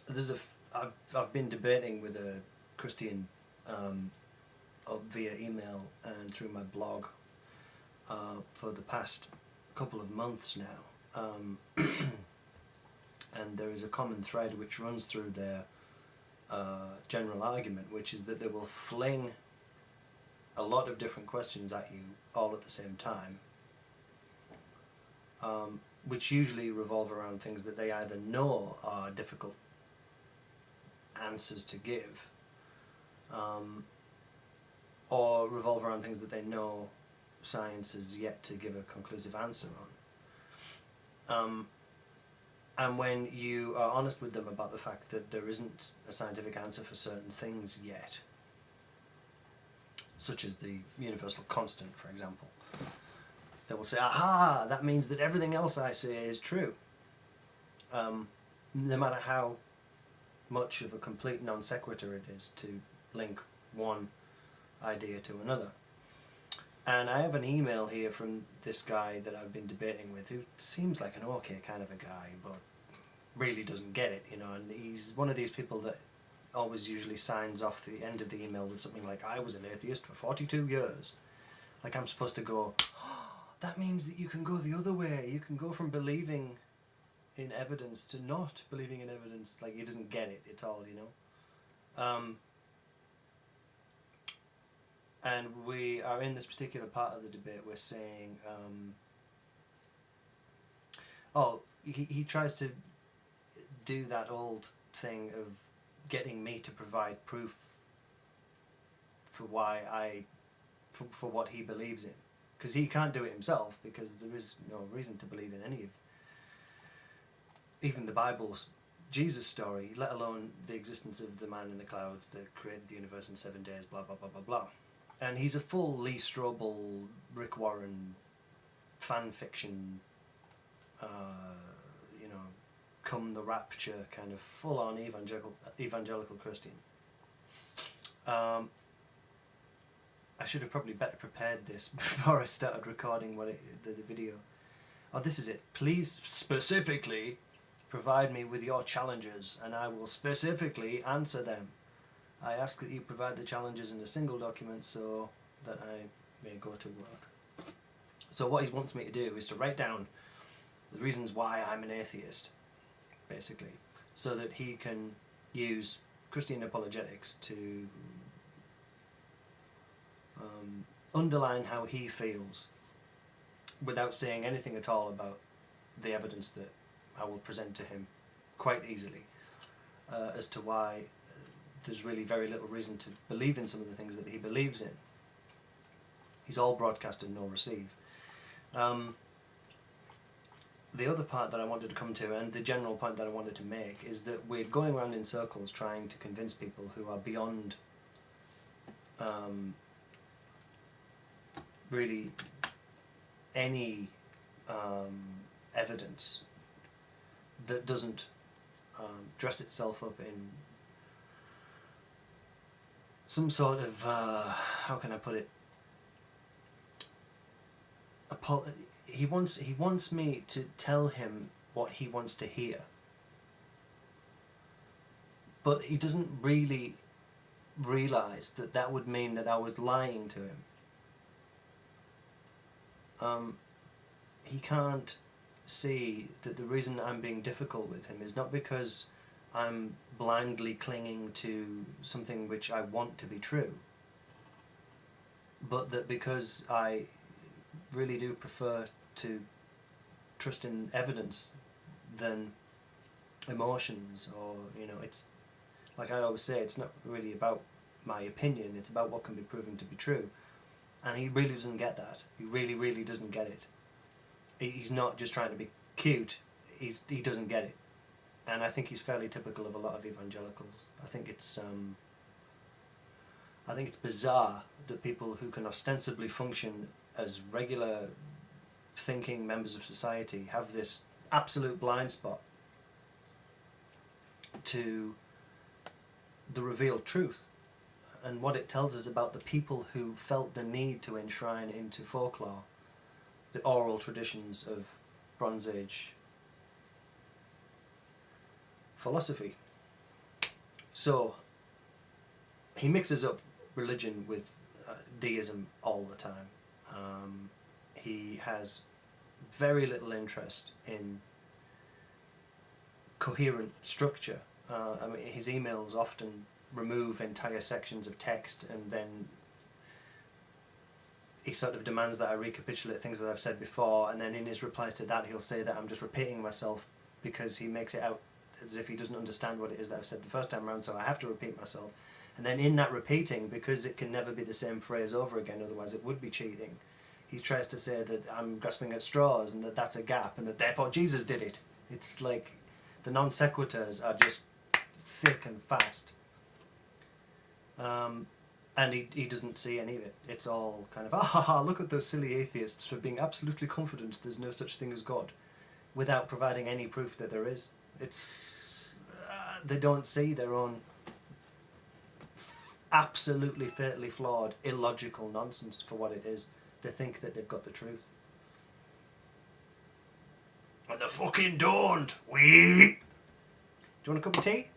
I've been debating with a Christian via email and through my blog for the past couple of months now, and there is a common thread which runs through their general argument, which is that they will fling a lot of different questions at you all at the same time, which usually revolve around things that they either know are difficult answers to give, or revolve around things that they know science has yet to give a conclusive answer on. And when you are honest with them about the fact that there isn't a scientific answer for certain things yet, such as the universal constant, for example, they will say, aha, that means that everything else I say is true. No matter how much of a complete non sequitur it is to link one idea to another. And I have an email here from this guy that I've been debating with, who seems like an okay kind of a guy, but really doesn't get it, you know, and he's one of these people that always usually signs off the end of the email with something like, I was an atheist for 42 years. Like I'm supposed to go, oh, that means that you can go the other way. You can go from believing in evidence to not believing in evidence. Like he doesn't get it at all, you know. And we are in this particular part of the debate, we're saying, he tries to do that old thing of getting me to provide proof for for what he believes in, because he can't do it himself, because there is no reason to believe in any of even the Bible's Jesus story, let alone the existence of the man in the clouds that created the universe in 7 days, blah blah blah blah blah. And he's a full Lee Strobel, Rick Warren fan fiction, you know, come the rapture kind of full-on evangelical Christian. I should have probably better prepared this before I started recording the video. Oh, this is it. Please specifically provide me with your challenges, and I will specifically answer them. I ask that you provide the challenges in a single document so that I may go to work. So what he wants me to do is to write down the reasons why I'm an atheist, basically, so that he can use Christian apologetics to underline how he feels without saying anything at all about the evidence that I will present to him quite easily as to why there's really very little reason to believe in some of the things that he believes in. He's all broadcast and no receive. The other part that I wanted to come to, and the general point that I wanted to make, is that we're going around in circles trying to convince people who are beyond really any evidence that doesn't dress itself up in some sort of, how can I put it, he wants me to tell him what he wants to hear, but he doesn't really realise that that would mean that I was lying to him. He can't see that the reason I'm being difficult with him is not because I'm blindly clinging to something which I want to be true, but that because I really do prefer to trust in evidence than emotions, or, you know, it's like I always say, it's not really about my opinion, it's about what can be proven to be true. And he really doesn't get that. He really doesn't get it. He's not just trying to be cute, he doesn't get it. And I think he's fairly typical of a lot of evangelicals. I think it's bizarre that people who can ostensibly function as regular thinking members of society have this absolute blind spot to the revealed truth and what it tells us about the people who felt the need to enshrine into folklore the oral traditions of Bronze Age philosophy. So he mixes up religion with deism all the time. He has very little interest in coherent structure. I mean, his emails often remove entire sections of text, and then he sort of demands that I recapitulate things that I've said before, and then in his replies to that he'll say that I'm just repeating myself, because he makes it out as if he doesn't understand what it is that I've said the first time around, so I have to repeat myself. And then in that repeating, because it can never be the same phrase over again, otherwise it would be cheating, he tries to say that I'm grasping at straws and that that's a gap and that therefore Jesus did it. It's like the non sequiturs are just thick and fast. And he doesn't see any of it. It's all kind of, ah ha ha, look at those silly atheists for being absolutely confident there's no such thing as God, without providing any proof that there is. It's they don't see their own absolutely fatally flawed, illogical nonsense for what it is. They think that they've got the truth. And they fucking don't. Do you want a cup of tea?